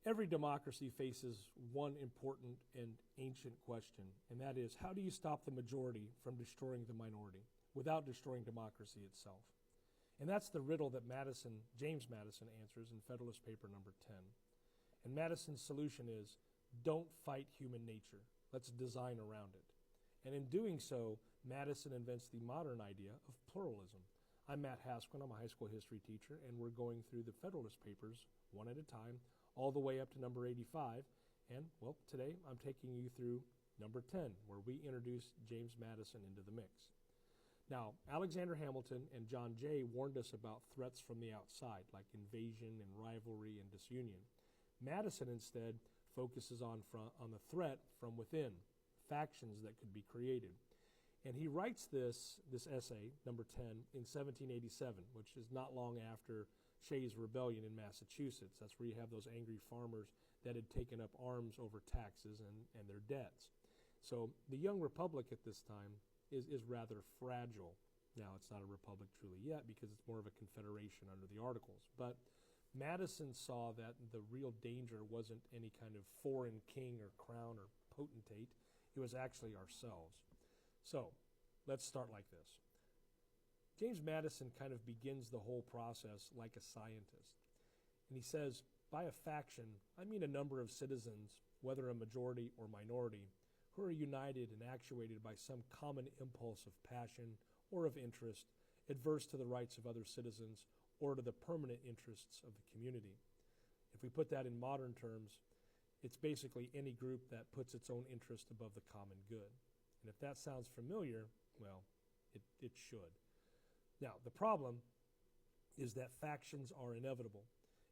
Every democracy faces one important and ancient question, and that is, how do you stop the majority from destroying the minority without destroying democracy itself? And that's the riddle that James Madison answers in Federalist Paper No. 10. And Madison's solution is, don't fight human nature. Let's design around it. And in doing so, Madison invents the modern idea of pluralism. I'm Matt Hasquin. I'm a high school history teacher, and we're going through the Federalist Papers one at a time, all the way up to number 85. And, well, today I'm taking you through number 10, where we introduce James Madison into the mix. Now, Alexander Hamilton and John Jay warned us about threats from the outside, like invasion and rivalry and disunion. Madison instead focuses on the threat from within, factions that could be created. And he writes this essay, number 10, in 1787, which is not long after Shays' Rebellion in Massachusetts. That's where you have those angry farmers that had taken up arms over taxes and their debts. So the young republic at this time is rather fragile. Now, it's not a republic truly yet because it's more of a confederation under the Articles. But Madison saw that the real danger wasn't any kind of foreign king or crown or potentate. It was actually ourselves. So let's start like this. James Madison kind of begins the whole process like a scientist. And he says, by a faction, I mean a number of citizens, whether a majority or minority, who are united and actuated by some common impulse of passion or of interest, adverse to the rights of other citizens or to the permanent interests of the community. If we put that in modern terms, it's basically any group that puts its own interest above the common good. And if that sounds familiar, well, it should. Now, the problem is that factions are inevitable.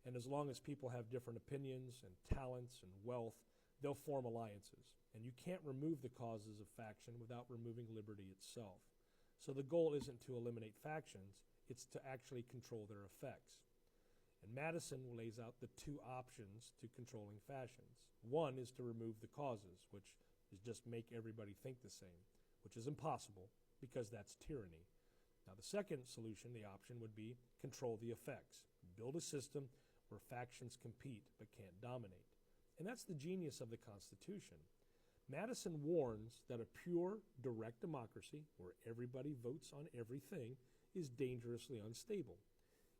And as long as people have different opinions and talents and wealth, they'll form alliances. And you can't remove the causes of faction without removing liberty itself. So the goal isn't to eliminate factions, it's to actually control their effects. And Madison lays out the two options to controlling factions. One is to remove the causes, which is just make everybody think the same, which is impossible because that's tyranny. Now, the second solution, the option, would be control the effects. Build a system where factions compete but can't dominate. And that's the genius of the Constitution. Madison warns that a pure, direct democracy, where everybody votes on everything, is dangerously unstable.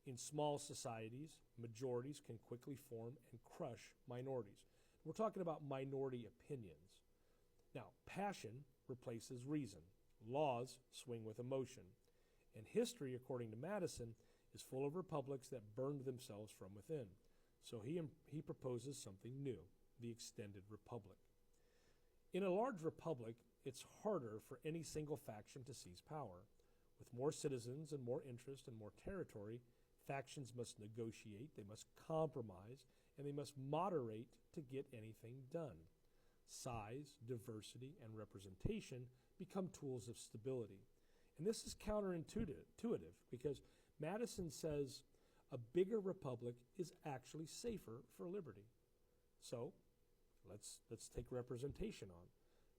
In small societies, majorities can quickly form and crush minorities. We're talking about minority opinions. Now, passion replaces reason. Laws swing with emotion. And history, according to Madison, is full of republics that burned themselves from within. So he proposes something new, the extended republic. In a large republic, it's harder for any single faction to seize power. With more citizens and more interest and more territory, factions must negotiate, they must compromise, and they must moderate to get anything done. Size, diversity, and representation become tools of stability. And this is counterintuitive because Madison says a bigger republic is actually safer for liberty. So let's take representation on.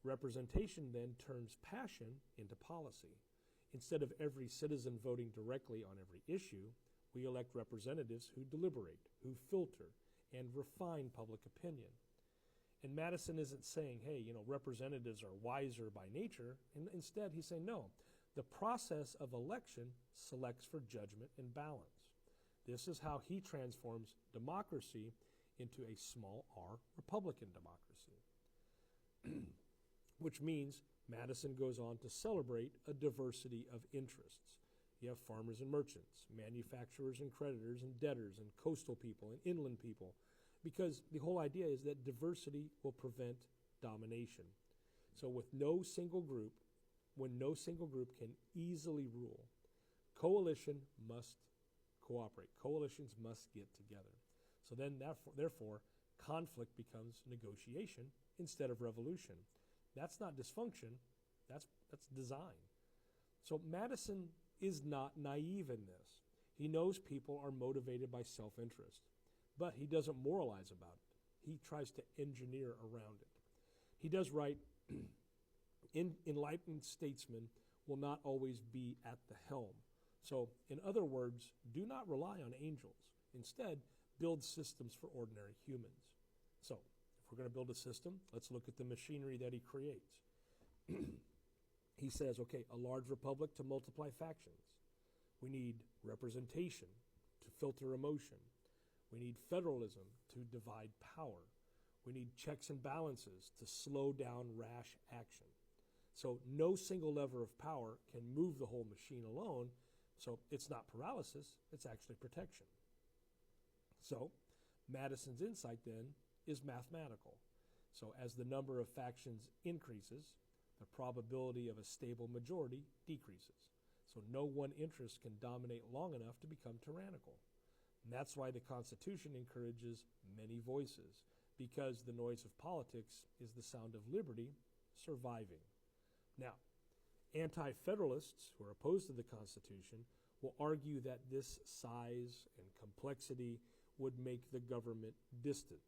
Representation then turns passion into policy. Instead of every citizen voting directly on every issue, we elect representatives who deliberate, who filter, and refine public opinion. And Madison isn't saying, hey, representatives are wiser by nature. And instead, he's saying, no, the process of election selects for judgment and balance. This is how he transforms democracy into a small r Republican democracy. Which means Madison goes on to celebrate a diversity of interests. You have farmers and merchants, manufacturers and creditors and debtors and coastal people and inland people, because the whole idea is that diversity will prevent domination. So when no single group can easily rule, coalition must cooperate. Coalitions must get together. So then, therefore, conflict becomes negotiation instead of revolution. That's not dysfunction, that's design. So Madison is not naive in this. He knows people are motivated by self-interest, but he doesn't moralize about it. He tries to engineer around it. He does write, enlightened statesmen will not always be at the helm. So, in other words, do not rely on angels. Instead, build systems for ordinary humans. So, if we're going to build a system, let's look at the machinery that he creates. He says, okay, a large republic to multiply factions. We need representation to filter emotion. We need federalism to divide power. We need checks and balances to slow down rash action. So no single lever of power can move the whole machine alone. So it's not paralysis, it's actually protection. So Madison's insight then is mathematical. So as the number of factions increases, the probability of a stable majority decreases. So no one interest can dominate long enough to become tyrannical. And that's why the Constitution encourages many voices, because the noise of politics is the sound of liberty surviving. Now, anti-federalists who are opposed to the Constitution will argue that this size and complexity would make the government distant.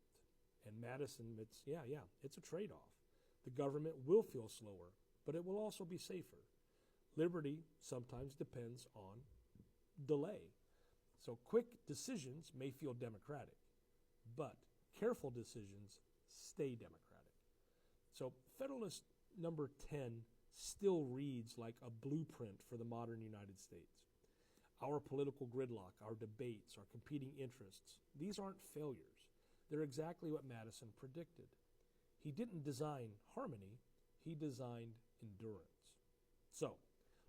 And Madison admits, it's a trade-off. The government will feel slower, but it will also be safer. Liberty sometimes depends on delay. So quick decisions may feel democratic, but careful decisions stay democratic. So Federalist number 10 still reads like a blueprint for the modern United States. Our political gridlock, our debates, our competing interests, these aren't failures. They're exactly what Madison predicted. He didn't design harmony, he designed endurance. So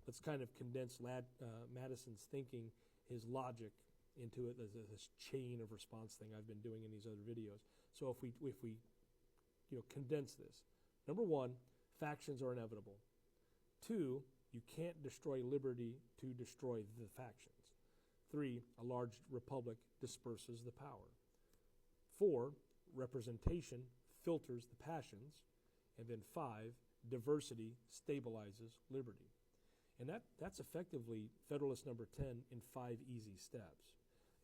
let's kind of condense Madison's thinking, his logic, into it as this chain of response thing I've been doing in these other videos. So if we condense this. Number one, factions are inevitable. Two, you can't destroy liberty to destroy the factions. Three, a large republic disperses the power. Four, representation filters the passions. And then five, diversity stabilizes liberty. And that's effectively Federalist number 10 in 5 easy steps.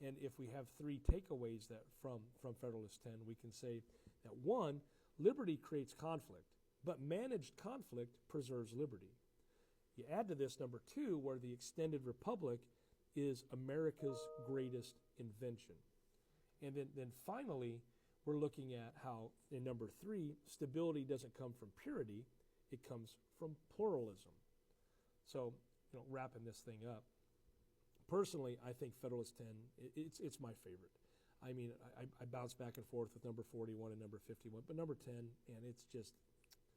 And if we have 3 takeaways that from Federalist 10, we can say that 1, liberty creates conflict, but managed conflict preserves liberty. You add to this number 2, where the extended republic is America's greatest invention. And then finally, we're looking at how, in number 3, stability doesn't come from purity, it comes from pluralism. So, wrapping this thing up, personally, I think Federalist 10, it's my favorite. I mean, I bounce back and forth with number 41 and number 51, but number 10, and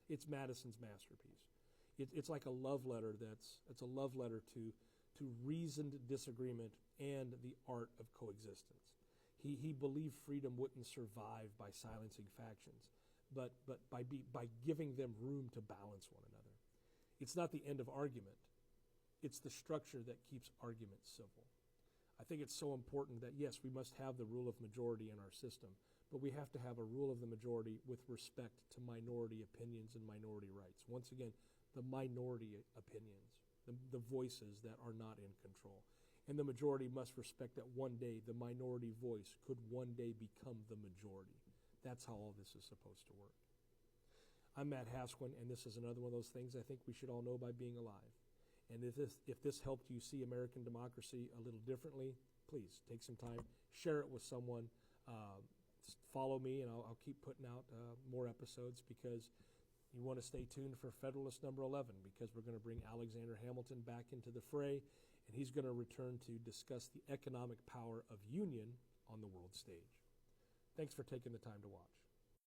it's Madison's masterpiece. It's like a love letter it's a love letter to reasoned disagreement and the art of coexistence. He believed freedom wouldn't survive by silencing factions, but by giving them room to balance one another. It's not the end of argument. It's the structure that keeps argument civil. I think it's so important that, yes, we must have the rule of majority in our system, but we have to have a rule of the majority with respect to minority opinions and minority rights. Once again, the minority opinions, the voices that are not in control. And the majority must respect that one day the minority voice could one day become the majority. That's how all this is supposed to work. I'm Matt Hasquin, and this is another one of those things I think we should all know by being alive. And if this helped you see American democracy a little differently, please take some time, share it with someone, follow me, and I'll keep putting out more episodes, because you want to stay tuned for Federalist number 11, because we're going to bring Alexander Hamilton back into the fray, and he's going to return to discuss the economic power of union on the world stage. Thanks for taking the time to watch.